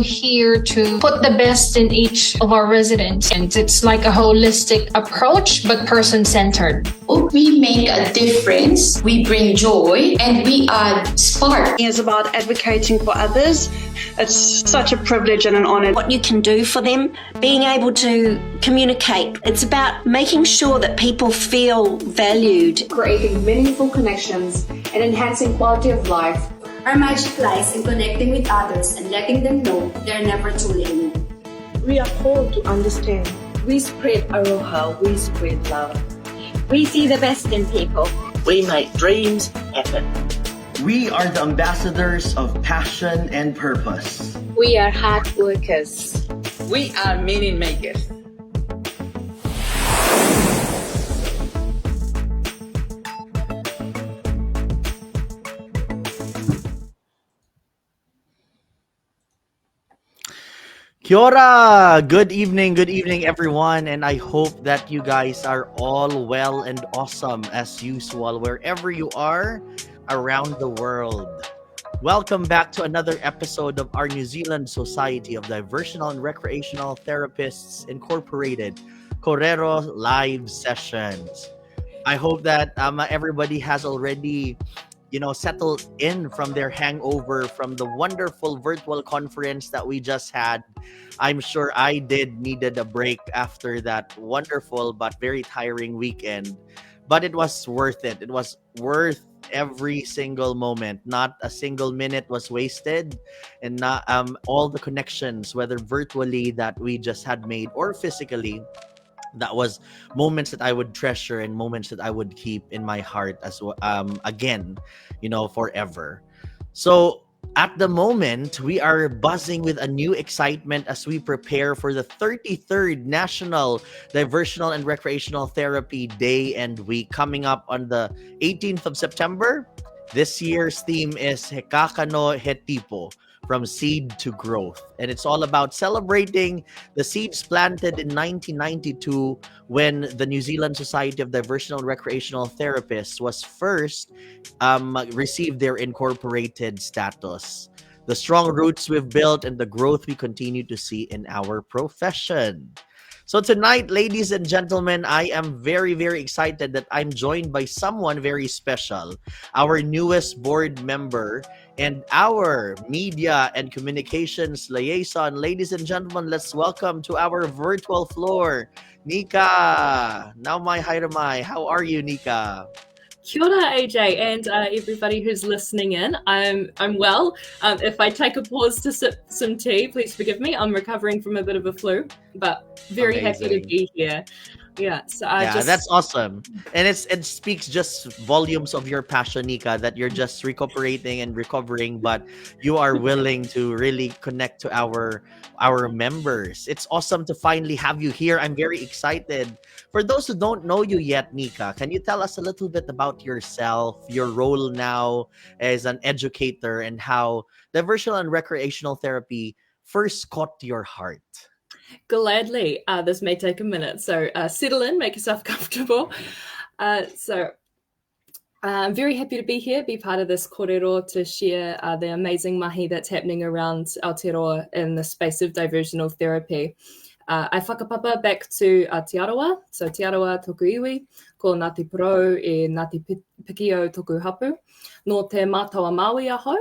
here to put the best in each of our residents. And it's like a holistic approach, but person-centered. We make a difference, we bring joy, and we add spark. It's about advocating for others. It's such a privilege and an honor. What you can do for them, being able to communicate. It's about making sure that people feel valued. Creating meaningful connections and enhancing quality of life. Our magic lies in connecting with others and letting them know they're never too late. We are called to understand. We spread aroha, we spread love. We see the best in people. We make dreams happen. We are the ambassadors of passion and purpose. We are hard workers. We are meaning makers. Kia ora! Good evening, everyone, and I hope that you guys are all well and awesome as usual, wherever you are around the world. Welcome back to another episode of our New Zealand Society of Diversional and Recreational Therapists Incorporated, Korero live sessions. I hope that everybody has already settled in from their hangover from the wonderful virtual conference that we just had. I'm sure I needed a break after that wonderful but very tiring weekend. But it was worth it. It was worth every single moment. Not a single minute was wasted. And not all the connections, whether virtually that we just had made or physically, that was moments that I would treasure and moments that I would keep in my heart as again, forever. So at the moment, we are buzzing with a new excitement as we prepare for the 33rd National Diversional and Recreational Therapy Day and Week coming up on the 18th of September. This year's theme is He Kākano, He Tipu, from seed to growth. And it's all about celebrating the seeds planted in 1992 when the New Zealand Society of Diversional and Recreational Therapists was first received their incorporated status. The strong roots we've built and the growth we continue to see in our profession. So tonight, ladies and gentlemen, I am very, very excited that I'm joined by someone very special, our newest board member and our media and communications liaison. Ladies and gentlemen, let's welcome to our virtual floor, Nika. Now my hairamai. How are you, Nika? Kia ora, AJ, and everybody who's listening in. I'm well. If I take a pause to sip some tea, please forgive me. I'm recovering from a bit of a flu, but very happy to be here. Yeah, so that's awesome, and it speaks just volumes of your passion, Nika, that you're just recuperating and recovering, but you are willing to really connect to our members. It's awesome to finally have you here. I'm very excited. For those who don't know you yet, Nika, can you tell us a little bit about yourself, your role now as an educator, and how diversional and recreational therapy first caught your heart? Gladly. This may take a minute, so settle in, make yourself comfortable. I'm very happy to be here, be part of this korero to share the amazing mahi that's happening around Aotearoa in the space of diversional therapy. I whakapapa back to Te Arawa, so Te Arawa toku iwi, ko Ngāti Porou e Ngāti Pikio toku hapu, no te mātawa Māui aho,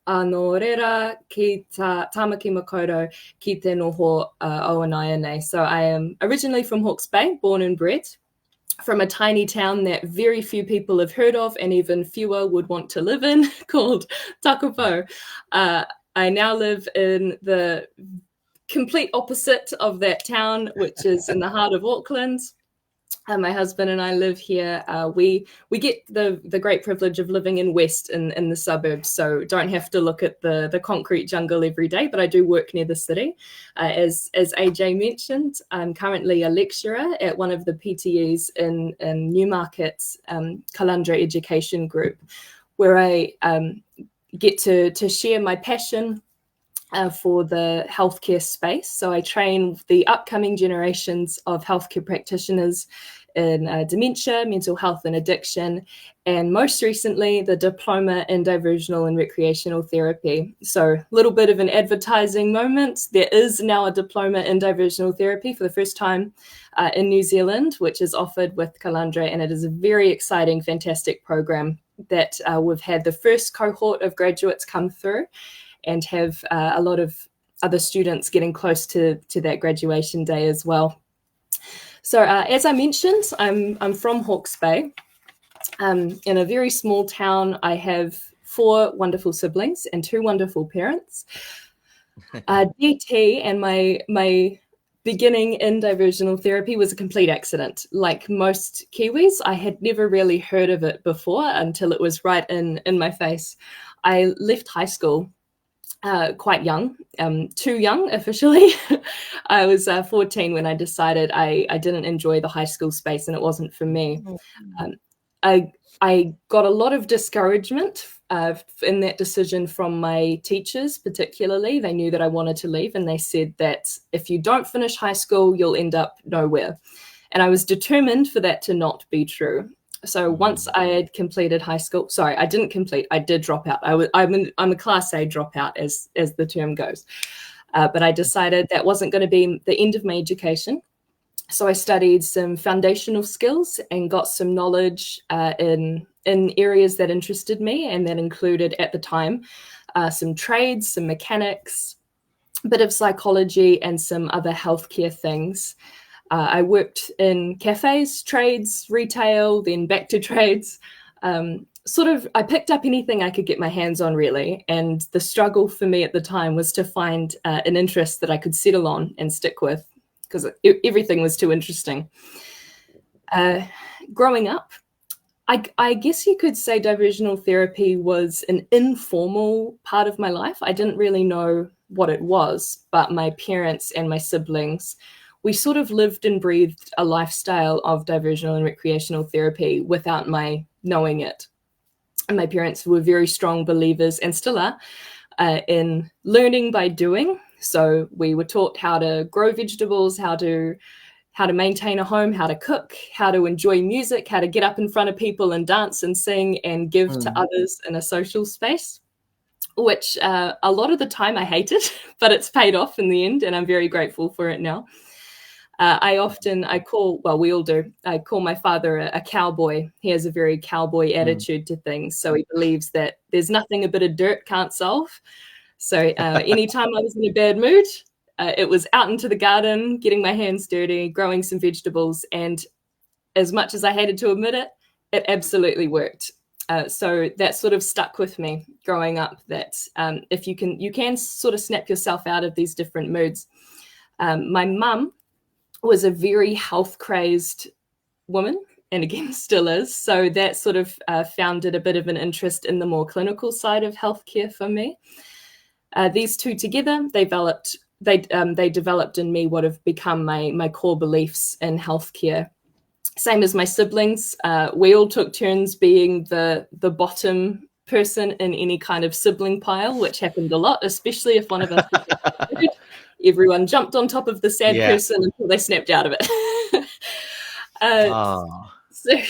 no reira ki Tāmaki Makaurau ki te noho Oanai nei. So I am originally from Hawke's Bay, born and bred, from a tiny town that very few people have heard of and even fewer would want to live in, called Takapau. I now live in the complete opposite of that town, which is in the heart of Auckland. My husband and I live here. We get the great privilege of living in West in the suburbs, so don't have to look at the concrete jungle every day, but I do work near the city. As AJ mentioned, I'm currently a lecturer at one of the PTEs in Newmarket's Kalandra Education Group, where I get to share my passion for the healthcare space. So I train the upcoming generations of healthcare practitioners in dementia, mental health and addiction, and most recently the diploma in diversional and recreational therapy. So a little bit of an advertising moment. There is now a diploma in diversional therapy for the first time in New Zealand, which is offered with Kalandra, and it is a very exciting, fantastic program that we've had the first cohort of graduates come through and have a lot of other students getting close to that graduation day as well. So as I mentioned, I'm from Hawke's Bay. In a very small town, I have 4 wonderful siblings and 2 wonderful parents. DT and my beginning in diversional therapy was a complete accident. Like most Kiwis, I had never really heard of it before until it was right in my face. I left high school quite young, too young officially. I was 14 when I decided I didn't enjoy the high school space and it wasn't for me. I got a lot of discouragement in that decision from my teachers, particularly. They knew that I wanted to leave, and they said that if you don't finish high school, you'll end up nowhere. And I was determined for that to not be true. So once I had completed high school, sorry, I didn't complete, I did drop out. I'm a Class A dropout, as the term goes. But I decided that wasn't going to be the end of my education. So I studied some foundational skills and got some knowledge in areas that interested me, and that included at the time some trades, some mechanics, a bit of psychology, and some other healthcare things. I worked in cafes, trades, retail, then back to trades. I picked up anything I could get my hands on, really. And the struggle for me at the time was to find an interest that I could settle on and stick with, because everything was too interesting. Growing up, I guess you could say diversional therapy was an informal part of my life. I didn't really know what it was, but my parents and my siblings, we sort of lived and breathed a lifestyle of diversional and recreational therapy without my knowing it. And my parents were very strong believers, and still are, in learning by doing. So we were taught how to grow vegetables, how to maintain a home, how to cook, how to enjoy music, how to get up in front of people and dance and sing and give to others in a social space, which a lot of the time I hated, but it's paid off in the end, and I'm very grateful for it now. I call my father a cowboy. He has a very cowboy attitude to things. So he believes that there's nothing a bit of dirt can't solve. So anytime I was in a bad mood, it was out into the garden, getting my hands dirty, growing some vegetables. And as much as I hated to admit it, it absolutely worked. So that sort of stuck with me growing up, that if you can sort of snap yourself out of these different moods. My mum was a very health crazed woman, and again still is. So that sort of founded a bit of an interest in the more clinical side of healthcare for me. These two together, they developed in me what have become my core beliefs in healthcare. Same as my siblings, we all took turns being the bottom person in any kind of sibling pile, which happened a lot, especially if one of us was everyone jumped on top of the sad person until they snapped out of it.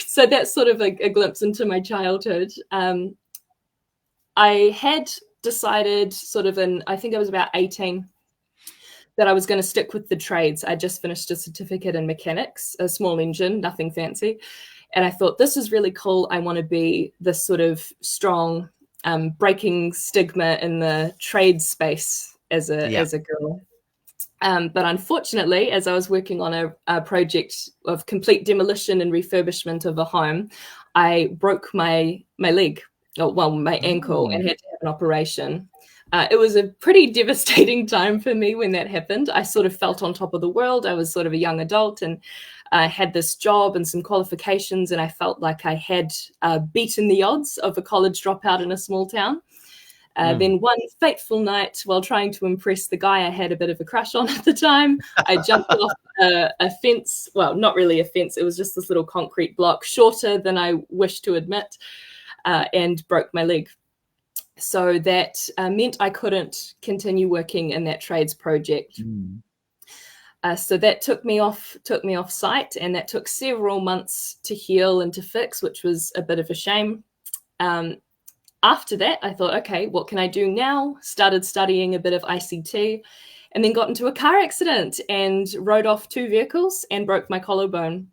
So that's sort of a glimpse into my childhood. I had decided sort of I think I was about 18, that I was going to stick with the trades. I just finished a certificate in mechanics, a small engine, nothing fancy. And I thought, this is really cool. I want to be this sort of strong, breaking stigma in the trade space as a girl. But unfortunately, as I was working on a project of complete demolition and refurbishment of a home, I broke my leg, my ankle, and had to have an operation. It was a pretty devastating time for me when that happened. I sort of felt on top of the world. I was sort of a young adult, and I had this job and some qualifications, and I felt like I had beaten the odds of a college dropout in a small town. Then one fateful night, while trying to impress the guy I had a bit of a crush on at the time, I jumped off a fence. Well, not really a fence. It was just this little concrete block, shorter than I wished to admit, and broke my leg. So that meant I couldn't continue working in that trades project. So that took me off site, and that took several months to heal and to fix, which was a bit of a shame. After that, I thought, okay, what can I do now? Started studying a bit of ICT, and then got into a car accident and rode off 2 vehicles and broke my collarbone,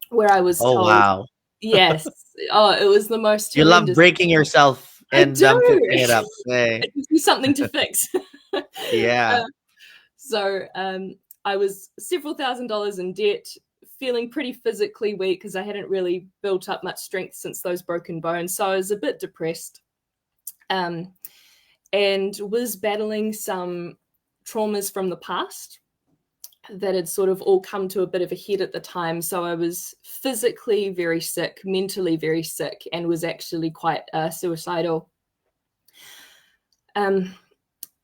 where I was told, wow. Yes. Oh, it was the most You love horrendous. breaking yourself and I do. fixing it up. Hey. It gives me something to fix. Yeah. So I was several $1,000s in debt, feeling pretty physically weak because I hadn't really built up much strength since those broken bones. So I was a bit depressed, and was battling some traumas from the past that had sort of all come to a bit of a head at the time. So I was physically very sick, mentally very sick, and was actually quite suicidal. And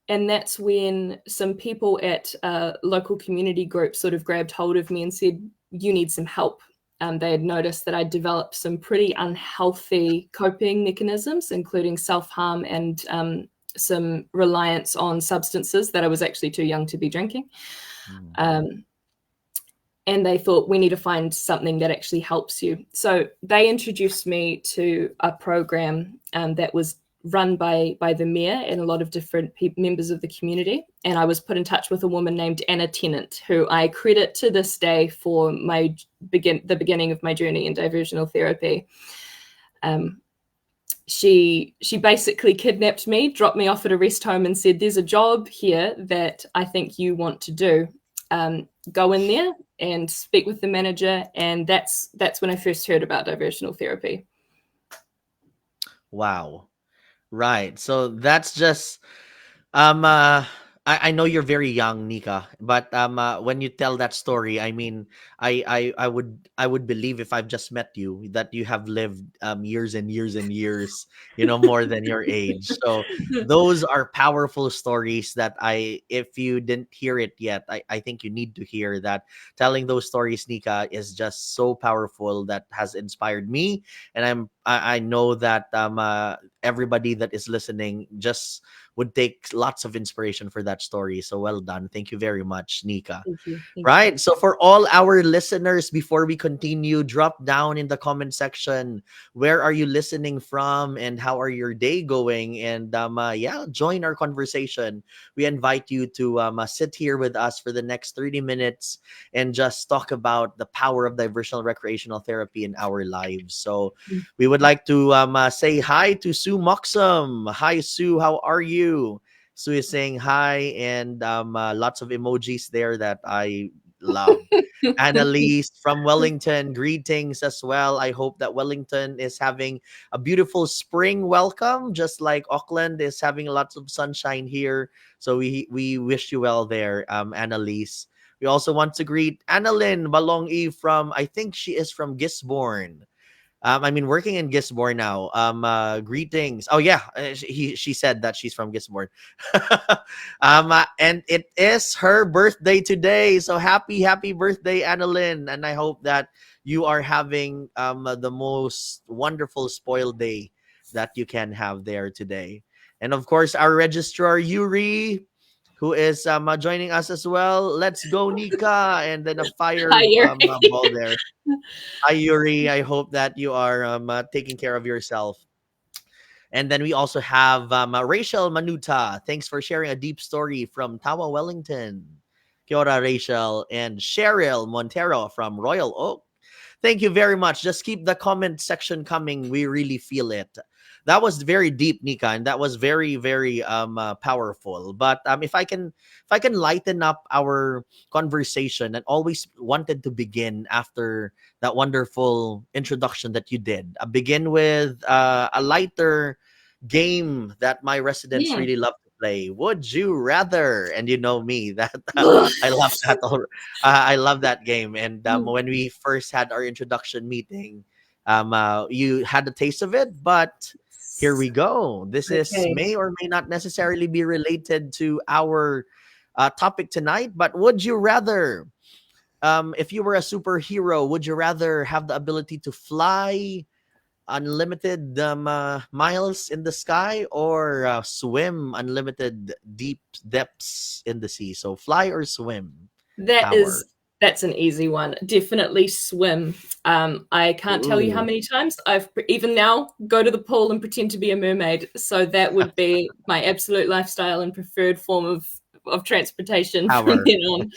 that's when some people at a local community group sort of grabbed hold of me and said, you need some help. They had noticed that I'd developed some pretty unhealthy coping mechanisms, including self-harm and some reliance on substances that I was actually too young to be drinking. And they thought, we need to find something that actually helps you. So they introduced me to a program that was run by the mayor and a lot of different members of the community. And I was put in touch with a woman named Anna Tennant, who I credit to this day for the beginning of my journey in diversional therapy. She basically kidnapped me, dropped me off at a rest home and said, there's a job here that I think you want to do. Go in there and speak with the manager. And that's when I first heard about diversional therapy. Wow. Right. So that's just I know you're very young, Nika, but when you tell that story, I mean, I would believe if I've just met you that you have lived years and years and years, more than your age. So those are powerful stories that if you didn't hear it yet, I think you need to hear that. Telling those stories, Nika, is just so powerful, that has inspired me, and I know that everybody that is listening just would take lots of inspiration for that story. So well done. Thank you very much, Nika. Thank you. Right. So for all our listeners, before we continue, drop down in the comment section. Where are you listening from and how are your day going? And join our conversation. We invite you to sit here with us for the next 30 minutes and just talk about the power of diversional recreational therapy in our lives. So we would like to say hi to Sue Moxham. Hi, Sue. How are you? Sue is saying hi, and lots of emojis there that I love. Annalise from Wellington, greetings as well. I hope that Wellington is having a beautiful spring welcome, just like Auckland is having lots of sunshine here. So we wish you well there, Annalise. We also want to greet Annalyn Balongi from, I think she is from Gisborne. Working in Gisborne now. Greetings. Oh yeah, she said that she's from Gisborne. And it is her birthday today. So happy birthday, Annalyn. And I hope that you are having the most wonderful spoiled day that you can have there today. And of course, our registrar Yuri, who is joining us as well. Let's go, Nika. And then a fire ball there. Hi, Yuri. I hope that you are taking care of yourself. And then we also have Rachel Manuta. Thanks for sharing a deep story from Tawa, Wellington. Kia ora, Rachel. And Cheryl Montero from Royal Oak. Thank you very much. Just keep the comment section coming. We really feel it. That was very deep, Nika, and that was very, very powerful. But if I can lighten up our conversation, and always wanted to begin after that wonderful introduction that you did. Begin with a lighter game that my residents really love to play. Would you rather? And you know me, that I love that. I love that game. And when we first had our introduction meeting, you had a taste of it, but here we go. This is may or may not necessarily be related to our topic tonight, but would you rather, if you were a superhero, would you rather have the ability to fly unlimited miles in the sky, or swim unlimited deep depths in the sea? So fly or swim power? That's an easy one. Definitely swim. I can't tell you how many times I've even now go to the pool and pretend to be a mermaid. So that would be my absolute lifestyle and preferred form of transportation from then on.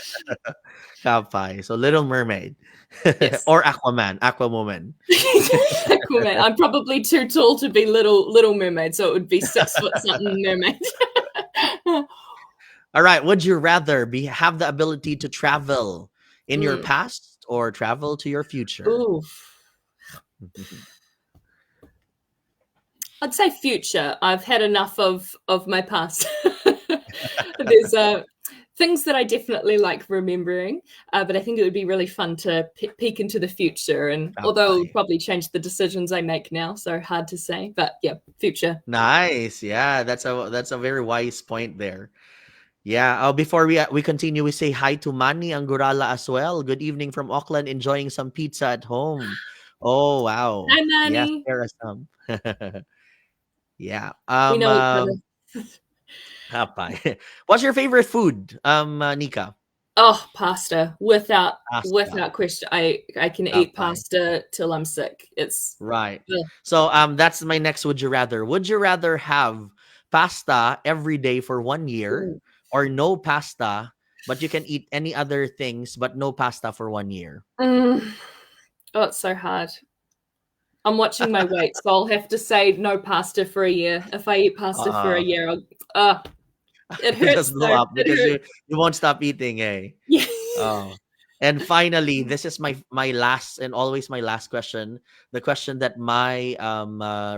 Kapay. So Little Mermaid. Yes. Or Aquaman, Aquawoman. Aquaman. I'm probably too tall to be little mermaid, so it would be 6 foot something mermaid. All right. Would you rather have the ability to travel in your past or travel to your future? Ooh. I'd say future. I've had enough of my past. There's things that I definitely like remembering, but I think it would be really fun to peek into the future. And although it would probably change the decisions I make now, so hard to say. But yeah, future. Nice. Yeah, that's a very wise point there. Yeah. Before we continue, we say hi to Manny Angurala as well. Good evening from Auckland, enjoying some pizza at home. Oh wow. Hi, Manny. Yes, there are some. Yeah. We know each other. What's your favorite food, Nika? Oh, pasta. Without question. I can eat pasta till I'm sick. It's right. So that's my next would you rather. Would you rather have pasta every day for 1 year, or no pasta, but you can eat any other things, but no pasta for 1 year? Oh, it's so hard. I'm watching my weight, so I'll have to say no pasta for a year. If I eat pasta for a year, it hurts. Because you won't stop eating, eh? Yeah. Oh. And finally, this is my last and always my last question. The question that my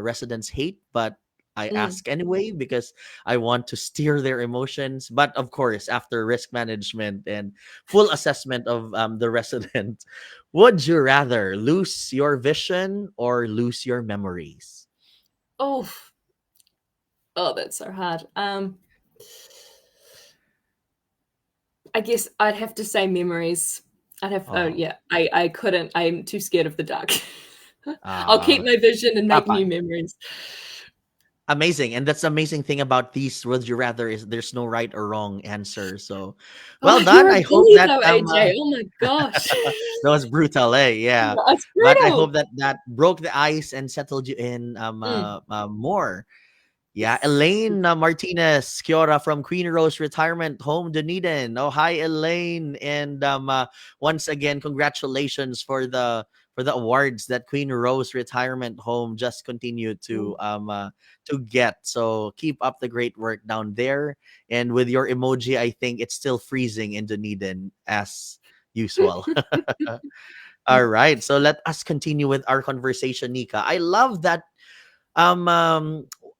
residents hate, but I ask anyway because I want to steer their emotions. But of course, after risk management and full assessment of the resident, would you rather lose your vision or lose your memories? Oh, that's so hard. I guess I'd have to say memories. I couldn't. I'm too scared of the dark. I'll keep my vision and make new memories. Amazing. And that's the amazing thing about these would you rather is there's no right or wrong answer. So well done. I hope that AJ. Oh my gosh. That was brutal, eh? Yeah. That's but I hope that broke the ice and settled you in more. Yeah, Elaine Martinez Kiora from Queen Rose Retirement Home, Dunedin. Oh, hi, Elaine. And once again, congratulations for the awards that Queen Rose Retirement Home just continued to get. So keep up the great work down there. And with your emoji, I think it's still freezing in Dunedin as usual. All right, so let us continue with our conversation, Nika. I love that.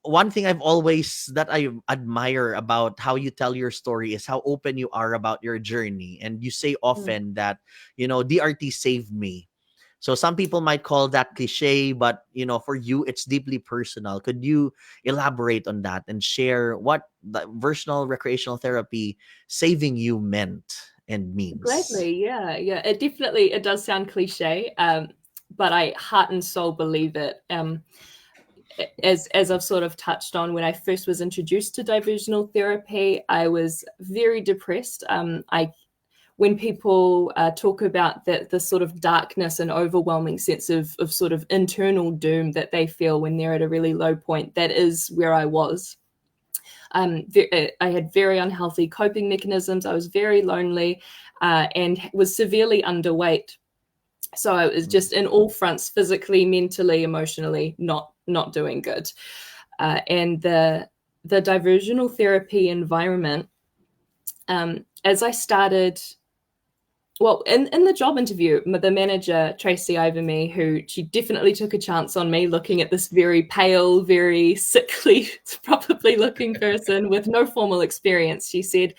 One thing that I admire about how you tell your story is how open you are about your journey. And you say often that, DRT saved me. So some people might call that cliche, but, for you, it's deeply personal. Could you elaborate on that and share what the versional recreational therapy saving you meant and means? Gladly, yeah. It does sound cliche, but I heart and soul believe it. As I've sort of touched on, when I first was introduced to diversional therapy, I was very depressed. When people talk about the sort of darkness and overwhelming sense of sort of internal doom that they feel when they're at a really low point, that is where I was. I had very unhealthy coping mechanisms. I was very lonely and was severely underweight. So I was just in all fronts, physically, mentally, emotionally, not doing good. And the diversional therapy environment, as I started, in the job interview, the manager, Tracy over me, she definitely took a chance on me looking at this very pale, very sickly, probably looking person with no formal experience. She said,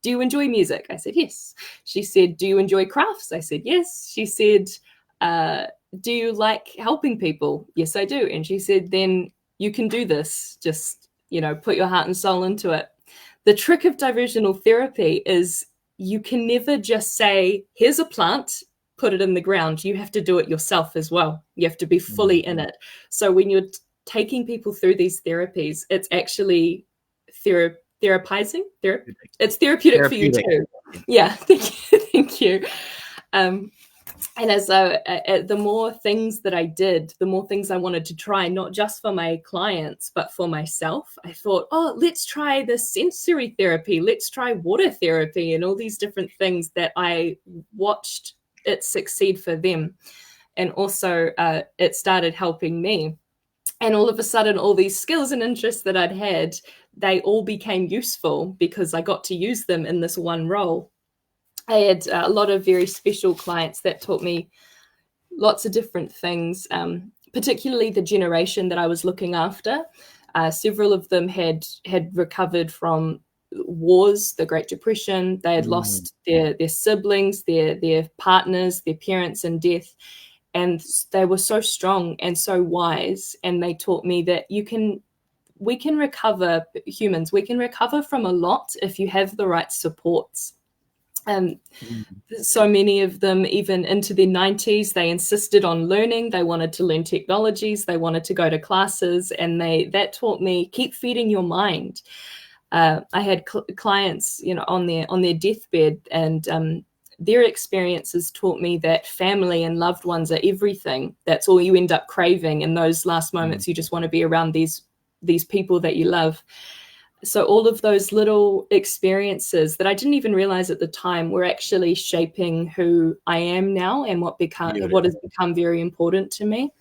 "Do you enjoy music?" I said, "Yes." She said, "Do you enjoy crafts?" I said, "Yes." She said, "Do you like helping people?" "Yes, I do." And she said, "Then you can do this. Just, put your heart and soul into it." The trick of diversional therapy is you can never just say, "Here's a plant, put it in the ground. You have to do it yourself as well. You have to be fully in it. So when you're taking people through these therapies, it's actually therapizing. It's therapeutic for you too. Yeah, thank you. And as the more things that I did, the more things I wanted to try, not just for my clients, but for myself. I thought, oh, let's try the sensory therapy. Let's try water therapy and all these different things that I watched it succeed for them. And also it started helping me. And all of a sudden, all these skills and interests that I'd had, they all became useful because I got to use them in this one role. I had a lot of very special clients that taught me lots of different things, particularly the generation that I was looking after. Several of them had recovered from wars, the Great Depression. They had lost their siblings, their partners, their parents in death. And they were so strong and so wise. And they taught me that we can recover, humans, we can recover from a lot if you have the right supports. So many of them, even into their 90s, they insisted on learning. They wanted to learn technologies. They wanted to go to classes, and that taught me, keep feeding your mind. I had clients, on their deathbed, and their experiences taught me that family and loved ones are everything. That's all you end up craving. In those last moments, you just want to be around these people that you love. So all of those little experiences that I didn't even realize at the time were actually shaping who I am now and what has become very important to me.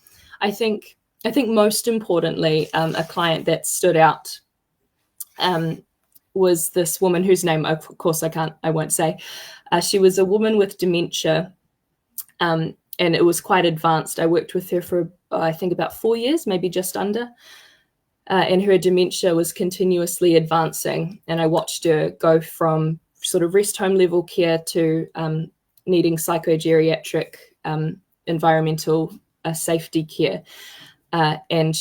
I think most importantly, a client that stood out was this woman whose name, of course, I won't say. She was a woman with dementia, and it was quite advanced. I worked with her for, I think, about 4 years, maybe just under. And her dementia was continuously advancing. And I watched her go from sort of rest home level care to needing psychogeriatric environmental safety care. And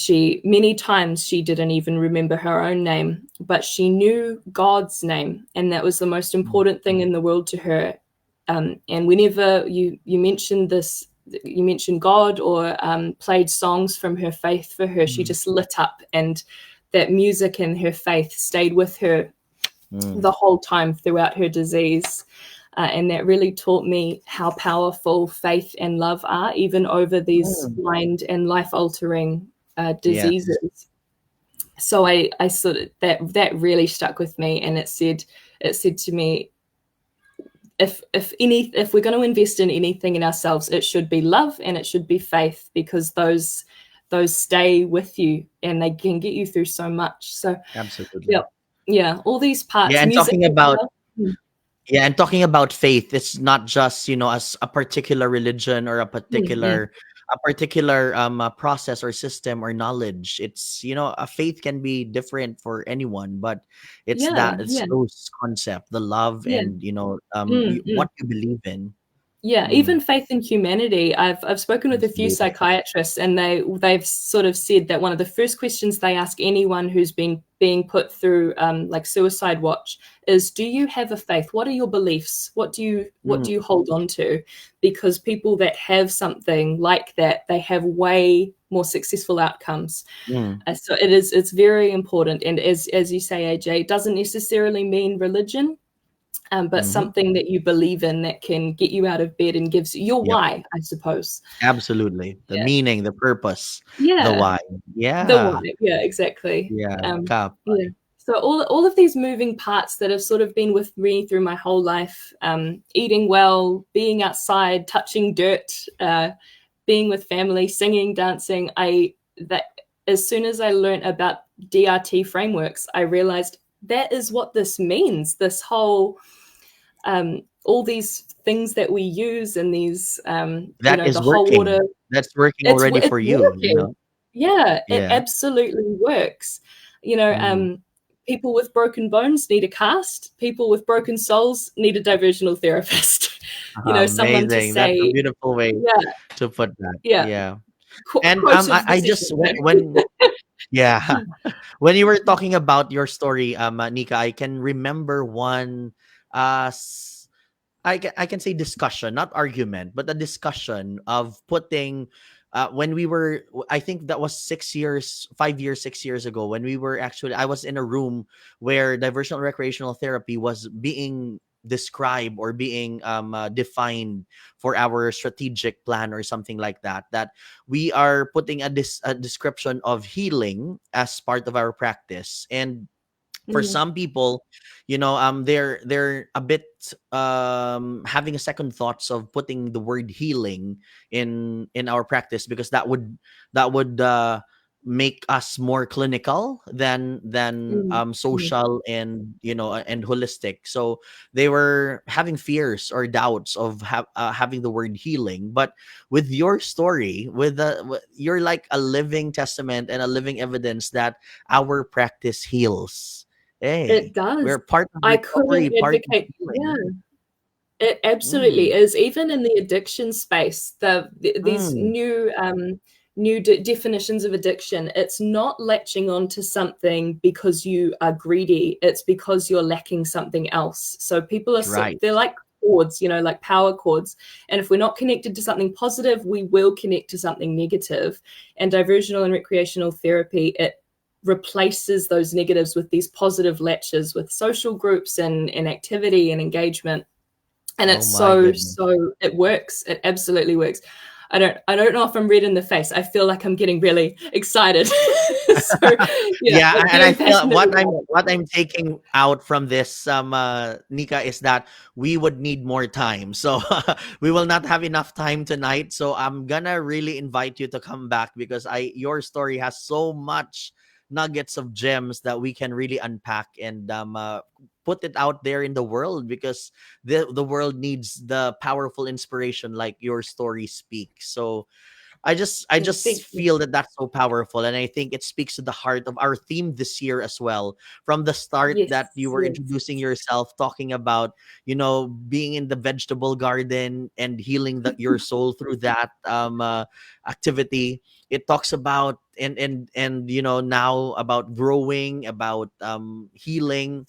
many times she didn't even remember her own name, but she knew God's name. And that was the most important thing in the world to her. And whenever you mentioned this, you mentioned God or played songs from her faith for her, she just lit up, and that music and her faith stayed with her the whole time throughout her disease. And that really taught me how powerful faith and love are, even over these mind and life-altering diseases. Yes. So I sort of that really stuck with me, and it said to me, if we're going to invest in anything in ourselves, it should be love and it should be faith, because those stay with you and they can get you through so much. So absolutely, yeah, all these parts. Yeah, and talking about faith, it's not just as a particular religion or a particular process or system or knowledge. It's a faith can be different for anyone, but it's those concept, the love and what you believe in. Yeah, even faith in humanity. I've spoken with a few psychiatrists, and they've sort of said that one of the first questions they ask anyone who's being put through like suicide watch is, do you have a faith? What are your beliefs? What do you hold on to? Because people that have something like that, they have way more successful outcomes. So it's very important. And as you say, AJ, it doesn't necessarily mean religion. But something that you believe in that can get you out of bed and gives your why, I suppose. Absolutely. The meaning, the purpose, the why. Yeah. The why. Yeah, exactly. Yeah. So all of these moving parts that have sort of been with me through my whole life, eating well, being outside, touching dirt, being with family, singing, dancing, that as soon as I learned about DRT frameworks, I realized that is what this means. This whole, all these things that we use and these, that is the working. whole water. That's working already for you. Yeah, it absolutely works. People with broken bones need a cast. People with broken souls need a diversional therapist. Someone to say. That's a beautiful way to put that. Yeah. And I just when when you were talking about your story, Nika, I can remember one I can say discussion, not argument, but a discussion of putting when we were, I think that was 6 years, 5 years, 6 years ago, when we were actually, I was in a room where diversional recreational therapy was being described or being defined for our strategic plan or something like that, that we are putting a description of healing as part of our practice. And for some people, they're a bit having a second thoughts of putting the word healing in our practice, because that would make us more clinical than social and and holistic. So they were having fears or doubts of having the word healing. But with your story, you're like a living testament and a living evidence that our practice heals. It Hey, does. we're part of I recovery, couldn't part of advocate. healing. Yeah, it absolutely Mm, is. Even in the addiction space, these mm, new definitions of addiction, it's not latching onto something because you are greedy. It's because you're lacking something else. So people are right. they're like cords, like power cords. And if we're not connected to something positive, we will connect to something negative. And diversional and recreational therapy, it replaces those negatives with these positive latches with social groups and activity and engagement. And Oh it's my goodness. so it works. It absolutely works. I don't know if I'm red in the face. I feel like I'm getting really excited. So yeah, Yeah, I'm and I very feel passionate what about I'm it. what I'm taking out from this Nika, is that we would need more time. So we will not have enough time tonight. So I'm gonna really invite you to come back, because I your story has so much nuggets of gems that we can really unpack and put it out there in the world, because the world needs the powerful inspiration like your story speaks. So I just Thank you. feel that that's so powerful, and I think it speaks to the heart of our theme this year as well. From the start, Yes, that you were yes. introducing yourself, talking about being in the vegetable garden and healing your soul through that activity. It talks about and now about growing, about healing.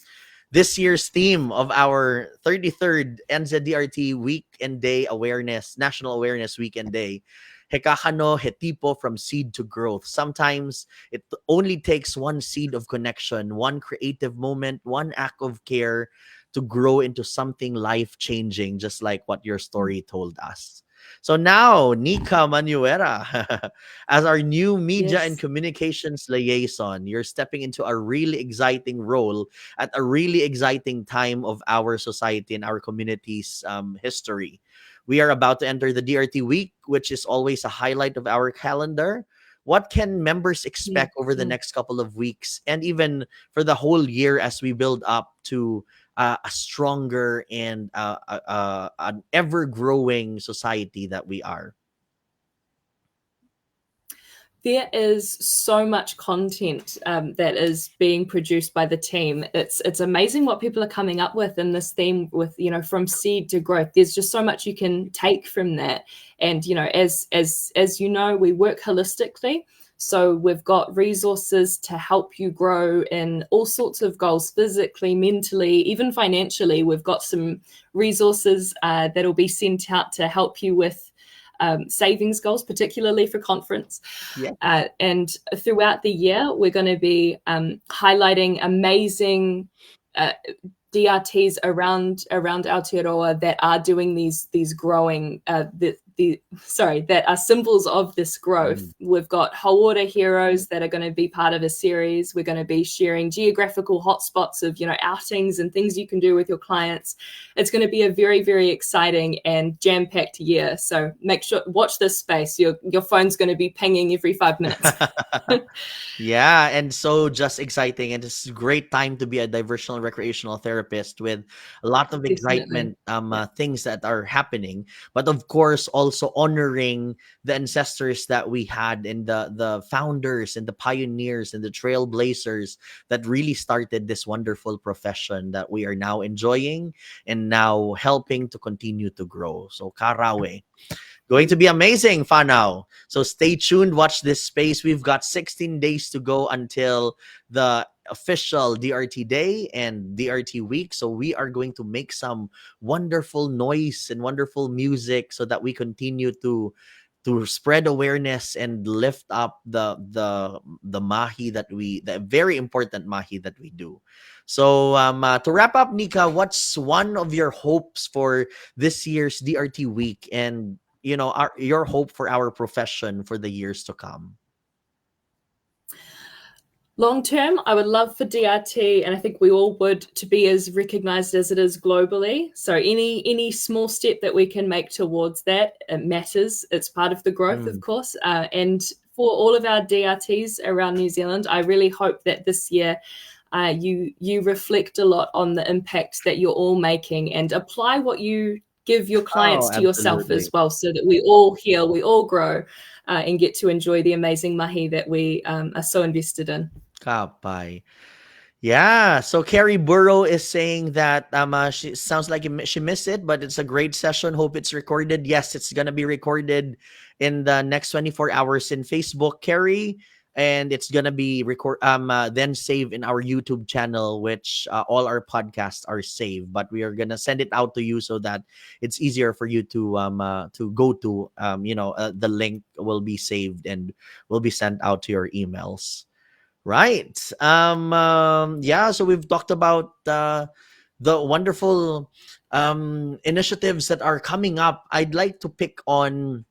This year's theme of our 33rd NZDRT Week and Day Awareness, National Awareness Week and Day. He Kākano, He Tipu, from seed to growth. Sometimes it only takes one seed of connection, one creative moment, one act of care to grow into something life-changing, just like what your story told us. So now, Nika Manuera, as our new media and Yes. communications liaison, you're stepping into a really exciting role at a really exciting time of our society and our community's history. We are about to enter the DRT week, which is always a highlight of our calendar. What can members Mm, expect over the mm. next couple of weeks and even for the whole year as we build up to a stronger and an ever growing society that we are? There is so much content that is being produced by the team. It's amazing what people are coming up with in this theme, with from seed to growth. There's just so much you can take from that. And as you know, we work holistically. So we've got resources to help you grow in all sorts of goals, physically, mentally, even financially. We've got some resources that'll be sent out to help you with savings goals, particularly for conference. Yeah. And throughout the year, we're going to be highlighting amazing DRTs around Aotearoa that are doing these growing that are symbols of this growth. We've got Hauora heroes that are going to be part of a series. We're going to be sharing geographical hotspots of outings and things you can do with your clients. It's going to be a very, very exciting and jam-packed year. So watch this space. Your phone's going to be pinging every 5 minutes. Yeah, and so just exciting, and it's a great time to be a diversional recreational therapist with a lot of Definitely. excitement, things that are happening, but of course also honoring the ancestors that we had, and the founders and the pioneers and the trailblazers that really started this wonderful profession that we are now enjoying and now helping to continue to grow. So karawe. Going to be amazing, Fanao. So stay tuned. Watch this space. We've got 16 days to go until the official DRT Day and DRT Week. So we are going to make some wonderful noise and wonderful music so that we continue to spread awareness and lift up the mahi that the very important mahi that we do. So to wrap up, Nika, what's one of your hopes for this year's DRT week, and your hope for our profession for the years to come? Long term, I would love for DRT, and I think we all would, to be as recognized as it is globally. So any small step that we can make towards that, it matters. It's part of the growth, of course. And for all of our DRTs around New Zealand, I really hope that this year you reflect a lot on the impact that you're all making and apply what you give your clients to yourself as well, so that we all heal, we all grow, and get to enjoy the amazing mahi that we are so invested in. Kapai. Yeah, so Carrie Burrow is saying that she sounds like she missed it, but it's a great session. Hope it's recorded. Yes, it's gonna be recorded in the next 24 hours in Facebook, Carrie, and it's gonna be then saved in our YouTube channel, which all our podcasts are saved. But we are gonna send it out to you so that it's easier for you to go to. The link will be saved and will be sent out to your emails. Right. Yeah, so we've talked about the wonderful initiatives that are coming up. I'd like to pick on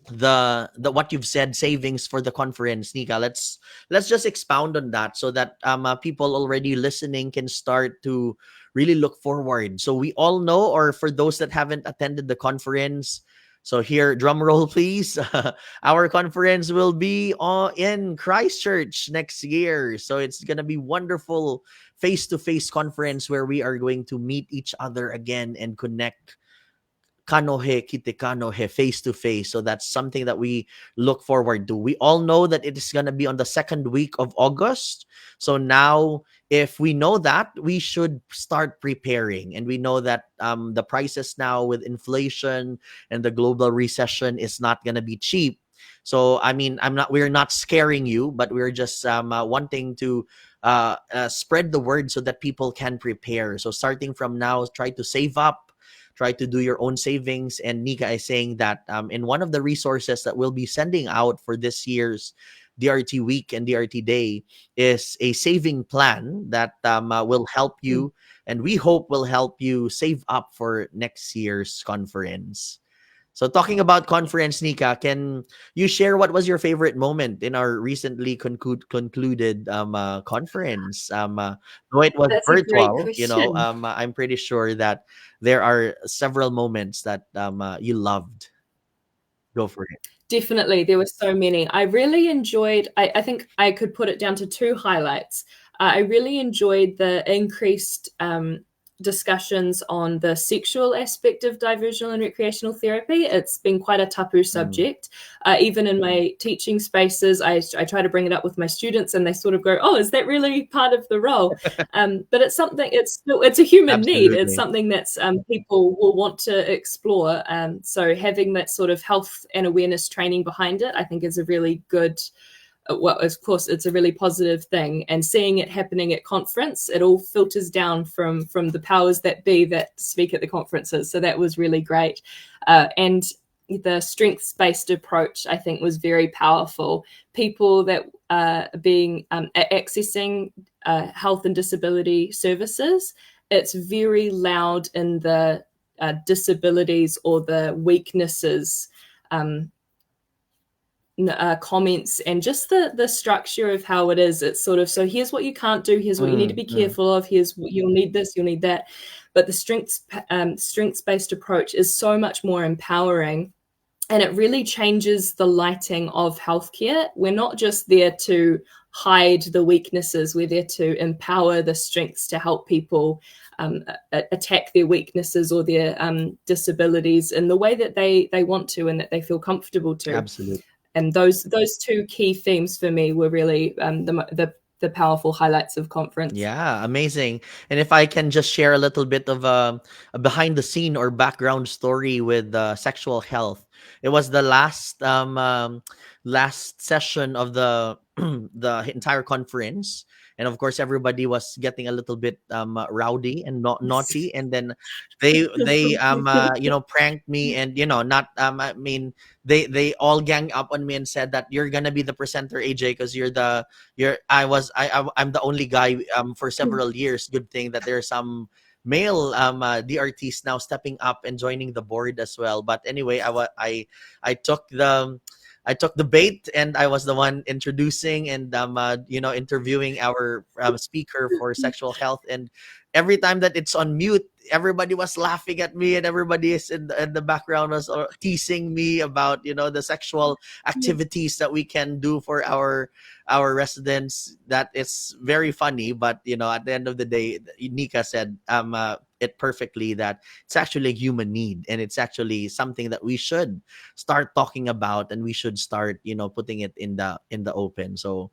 the what you've said, savings for the conference, Nika. Let's just expound on that so that people already listening can start to really look forward. So we all know, or for those that haven't attended the conference, so here, drum roll, please. Our conference will be in Christchurch next year. So it's going to be wonderful face-to-face conference where we are going to meet each other again and connect kanohe, kite kanohe, face-to-face. So that's something that we look forward to. We all know that it is going to be on the second week of August. So now, if we know that, we should start preparing. And we know that the prices now with inflation and the global recession is not going to be cheap. So, I mean, we're not scaring you, but we're just wanting to spread the word so that people can prepare. So starting from now, try to save up, try to do your own savings. And Nika is saying that in one of the resources that we'll be sending out for this year's DRT week and DRT day is a saving plan that will help you, and we hope will help you save up for next year's conference. So talking about conference, Nika, can you share what was your favorite moment in our recently concluded conference? Though it was That's virtual, a I'm pretty sure that there are several moments that you loved. Go for it. Definitely. There were so many. I really enjoyed, I think I could put it down to two highlights. I really enjoyed the increased discussions on the sexual aspect of diversional and recreational therapy. It's been quite a tapu subject. Even in my teaching spaces, I try to bring it up with my students and they sort of go, oh, is that really part of the role? But it's something, it's a human need. It's something that's people will want to explore. So having that sort of health and awareness training behind it, I think is a really good, well, of course, it's a really positive thing. And seeing it happening at conference, it all filters down from the powers that be that speak at the conferences. So that was really great. And the strengths-based approach, I think, was very powerful. People that are accessing health and disability services, it's very loud in the disabilities or the weaknesses comments, and just the structure of how it is. It's sort of, so here's what you can't do, here's what you need to be careful of, here's you'll need this, you'll need that. But the strengths-based approach is so much more empowering, and it really changes the lighting of healthcare. We're not just there to hide the weaknesses, we're there to empower the strengths to help people attack their weaknesses or their disabilities in the way that they want to and that they feel comfortable to. Absolutely. And those two key themes for me were really the powerful highlights of conference. Yeah, amazing. And if I can just share a little bit of a behind the scene or background story with sexual health. It was the last last session of the the entire conference, and of course everybody was getting a little bit rowdy and not naughty, and then they pranked me, and not I mean they all gang up on me and said that you're gonna be the presenter, AJ, because I'm the only guy for several years. Good thing that there are some male DRTs now stepping up and joining the board as well. But anyway, I took the bait, and I was the one introducing and interviewing our speaker for sexual health. And every time that it's on mute, everybody was laughing at me, and everybody is in the background was teasing me about the sexual activities that we can do for our residents. That is very funny, but at the end of the day, Nika said it perfectly, that it's actually a human need, and it's actually something that we should start talking about, and we should start putting it in the open. So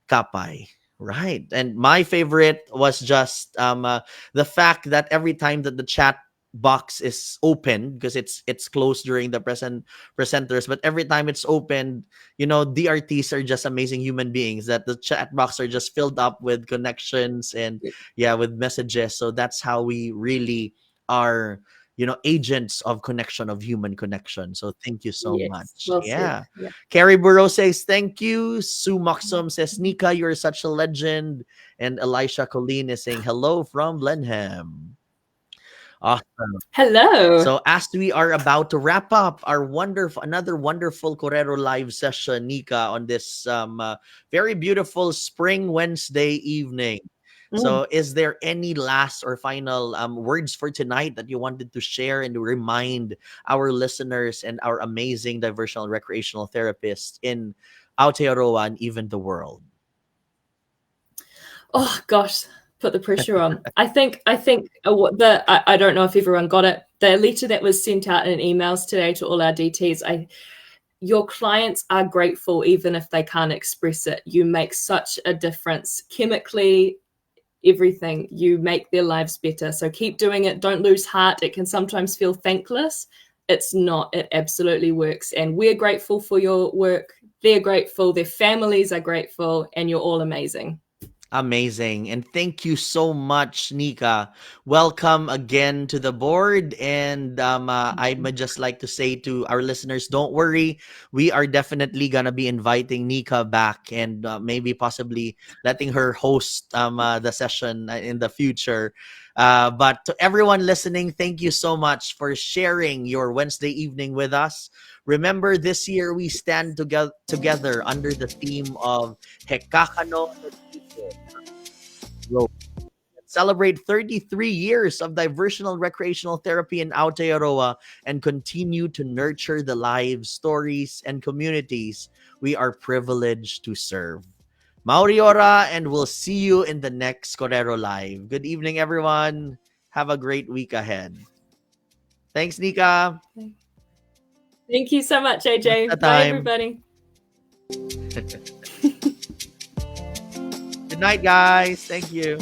kapay. Right. And my favorite was just the fact that every time that the chat box is open, because it's closed during the presenters, but every time it's open, DRTs are just amazing human beings, that the chat box are just filled up with connections and with messages. So that's how we really are agents of connection, of human connection. So thank you so much. Well said. Yeah. Carrie Burrow says thank you. Sue Moxum says, Nika, you're such a legend. And Elisha Colleen is saying hello from Blenheim. Awesome. Hello. So as we are about to wrap up our another wonderful Korero live session, Nika, on this very beautiful spring Wednesday evening. So is there any last or final words for tonight that you wanted to share and to remind our listeners and our amazing diversional and recreational therapists in Aotearoa and even the world? Oh gosh, put the pressure on. I think I don't know if everyone got it. The letter that was sent out in emails today to all our DTs, your clients are grateful even if they can't express it. You make such a difference chemically. Everything, you make their lives better. So keep doing it. Don't lose heart. It can sometimes feel thankless. It's not. It absolutely works. And we're grateful for your work. They're grateful. Their families are grateful. And you're all amazing. Amazing. And thank you so much, Nika. Welcome again to the board. And I would just like to say to our listeners, don't worry. We are definitely going to be inviting Nika back, and maybe possibly letting her host the session in the future. But to everyone listening, thank you so much for sharing your Wednesday evening with us. Remember, this year we stand together under the theme of He Kākano. Celebrate 33 years of diversional recreational therapy in Aotearoa and continue to nurture the lives, stories, and communities we are privileged to serve. Mauri ora, and we'll see you in the next Korero Live. Good evening, everyone. Have a great week ahead. Thanks, Nika. Thank you so much, AJ. Bye, everybody. Good night, guys. Thank you.